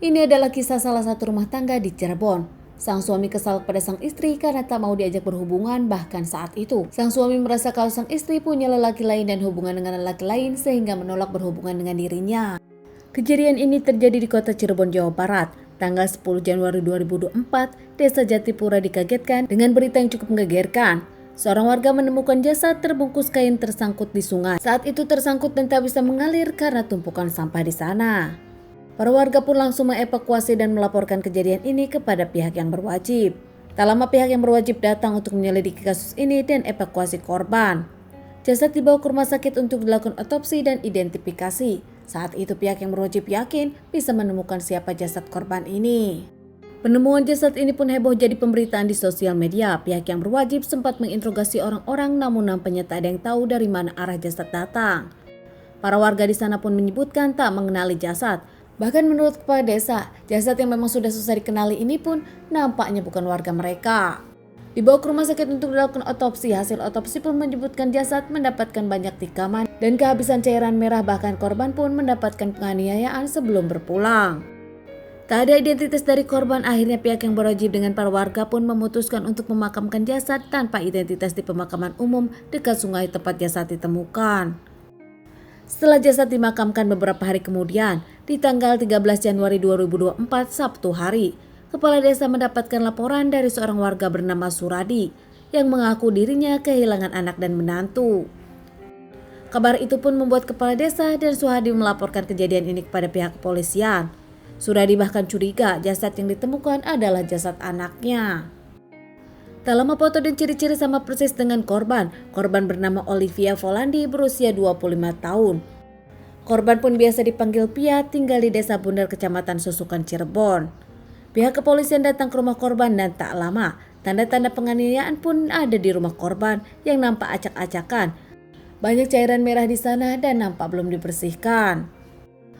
Ini adalah kisah salah satu rumah tangga di Cirebon. Sang suami kesal kepada sang istri karena tak mau diajak berhubungan, bahkan saat itu sang suami merasa kalau sang istri punya lelaki lain dan hubungan dengan lelaki lain sehingga menolak berhubungan dengan dirinya. Kejadian ini terjadi di kota Cirebon, Jawa Barat, tanggal 10 Januari 2024. Desa Jatipura dikagetkan dengan berita yang cukup menggegerkan. Seorang warga menemukan jasad terbungkus kain tersangkut di sungai. Saat itu tersangkut dan tak bisa mengalir karena tumpukan sampah di sana. Para warga pun langsung mengevakuasi dan melaporkan kejadian ini kepada pihak yang berwajib. Tak lama pihak yang berwajib datang untuk menyelidiki kasus ini dan evakuasi korban. Jasad dibawa ke rumah sakit untuk dilakukan otopsi dan identifikasi. Saat itu pihak yang berwajib yakin bisa menemukan siapa jasad korban ini. Penemuan jasad ini pun heboh jadi pemberitaan di sosial media. Pihak yang berwajib sempat menginterogasi orang-orang, namun nampaknya tak ada yang tahu dari mana arah jasad datang. Para warga di sana pun menyebutkan tak mengenali jasad. Bahkan menurut kepala desa, jasad yang memang sudah susah dikenali ini pun nampaknya bukan warga mereka. Dibawa ke rumah sakit untuk dilakukan otopsi. Hasil otopsi pun menyebutkan jasad mendapatkan banyak tikaman dan kehabisan cairan merah, bahkan korban pun mendapatkan penganiayaan sebelum berpulang. Tak ada identitas dari korban, akhirnya pihak yang berwajib dengan para warga pun memutuskan untuk memakamkan jasad tanpa identitas di pemakaman umum dekat sungai tempat jasad ditemukan. Setelah jasad dimakamkan beberapa hari kemudian, di tanggal 13 Januari 2024 Sabtu hari, Kepala Desa mendapatkan laporan dari seorang warga bernama Suradi yang mengaku dirinya kehilangan anak dan menantu. Kabar itu pun membuat Kepala Desa dan Suhadi melaporkan kejadian ini kepada pihak kepolisian. Suradi bahkan curiga jasad yang ditemukan adalah jasad anaknya. Tak lama foto dan ciri-ciri sama persis dengan korban. Korban bernama Olivia Volandi berusia 25 tahun. Korban pun biasa dipanggil Pia, tinggal di Desa Bundar, Kecamatan Susukan, Cirebon. Pihak kepolisian datang ke rumah korban dan tak lama, tanda-tanda penganiayaan pun ada di rumah korban yang nampak acak-acakan. Banyak cairan merah di sana dan nampak belum dibersihkan.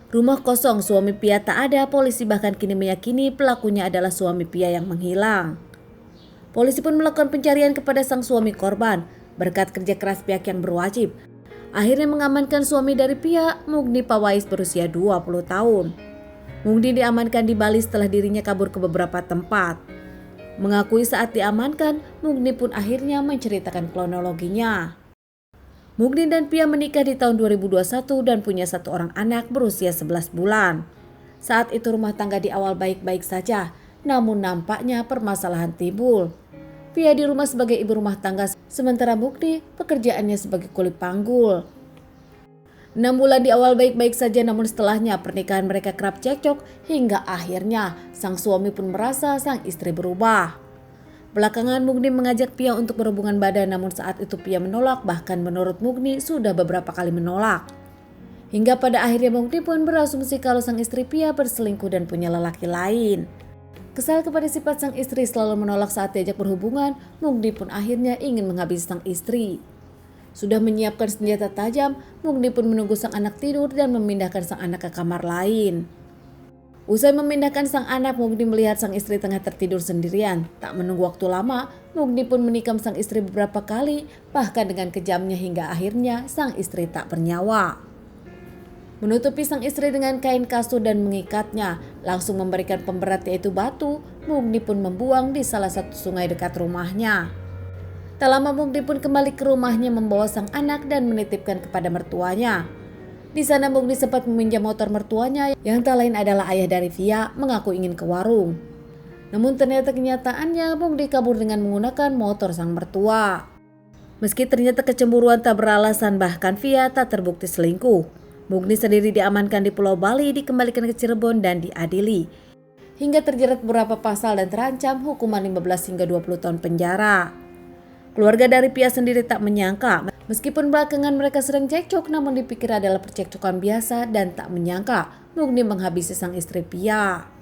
Rumah kosong, suami Pia tak ada. Polisi bahkan kini meyakini pelakunya adalah suami Pia yang menghilang. Polisi pun melakukan pencarian kepada sang suami korban. Berkat kerja keras pihak yang berwajib, akhirnya mengamankan suami dari Pia, Mugni Pawais berusia 20 tahun. Mugni diamankan di Bali setelah dirinya kabur ke beberapa tempat. Mengakui saat diamankan, Mugni pun akhirnya menceritakan kronologinya. Mugni dan Pia menikah di tahun 2021 dan punya satu orang anak berusia 11 bulan. Saat itu rumah tangga di awal baik-baik saja, namun nampaknya permasalahan timbul. Pia di rumah sebagai ibu rumah tangga, sementara Mugni pekerjaannya sebagai kuli panggul. 6 bulan di awal baik-baik saja, namun setelahnya pernikahan mereka kerap cekcok hingga akhirnya sang suami pun merasa sang istri berubah. Belakangan Mugni mengajak Pia untuk berhubungan badan, namun saat itu Pia menolak, bahkan menurut Mugni sudah beberapa kali menolak. Hingga pada akhirnya Mugni pun berasumsi kalau sang istri Pia berselingkuh dan punya lelaki lain. Kesal kepada sifat sang istri selalu menolak saat diajak berhubungan, Mugni pun akhirnya ingin menghabisi sang istri. Sudah menyiapkan senjata tajam, Mugni pun menunggu sang anak tidur dan memindahkan sang anak ke kamar lain. Usai memindahkan sang anak, Mugni melihat sang istri tengah tertidur sendirian. Tak menunggu waktu lama, Mugni pun menikam sang istri beberapa kali, bahkan dengan kejamnya hingga akhirnya sang istri tak bernyawa. Menutupi sang istri dengan kain kasut dan mengikatnya, langsung memberikan pemberat yaitu batu. Mugni pun membuang di salah satu sungai dekat rumahnya. Tak lama Mugni pun kembali ke rumahnya membawa sang anak dan menitipkan kepada mertuanya. Di sana Mugni sempat meminjam motor mertuanya yang tak lain adalah ayah dari Via, mengaku ingin ke warung. Namun ternyata kenyataannya Mugni kabur dengan menggunakan motor sang mertua. Meski ternyata kecemburuan tak beralasan, bahkan Via tak terbukti selingkuh. Mugni sendiri diamankan di Pulau Bali, dikembalikan ke Cirebon dan diadili. Hingga terjerat beberapa pasal dan terancam hukuman 15 hingga 20 tahun penjara. Keluarga dari Pia sendiri tak menyangka, meskipun belakangan mereka sering cekcok, namun dipikir adalah percekcokan biasa dan tak menyangka Mugni menghabisi sang istri Pia.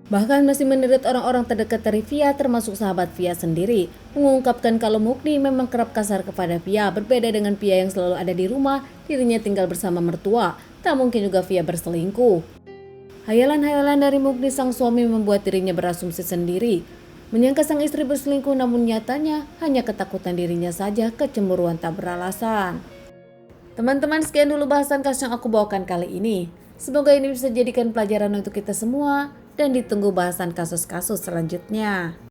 Bahkan masih menderit orang-orang terdekat dari Via, termasuk sahabat Via sendiri, mengungkapkan kalau Mugni memang kerap kasar kepada Via. Berbeda dengan Via yang selalu ada di rumah, dirinya tinggal bersama mertua. Tak mungkin juga Via berselingkuh. Hayalan-hayalan dari Mugni sang suami membuat dirinya berasumsi sendiri. Menyangka sang istri berselingkuh, namun nyatanya hanya ketakutan dirinya saja, kecemburuan tak beralasan. Teman-teman, sekian dulu bahasan kasus yang aku bawakan kali ini. Semoga ini bisa jadikan pelajaran untuk kita semua. dan ditunggu bahasan kasus-kasus selanjutnya.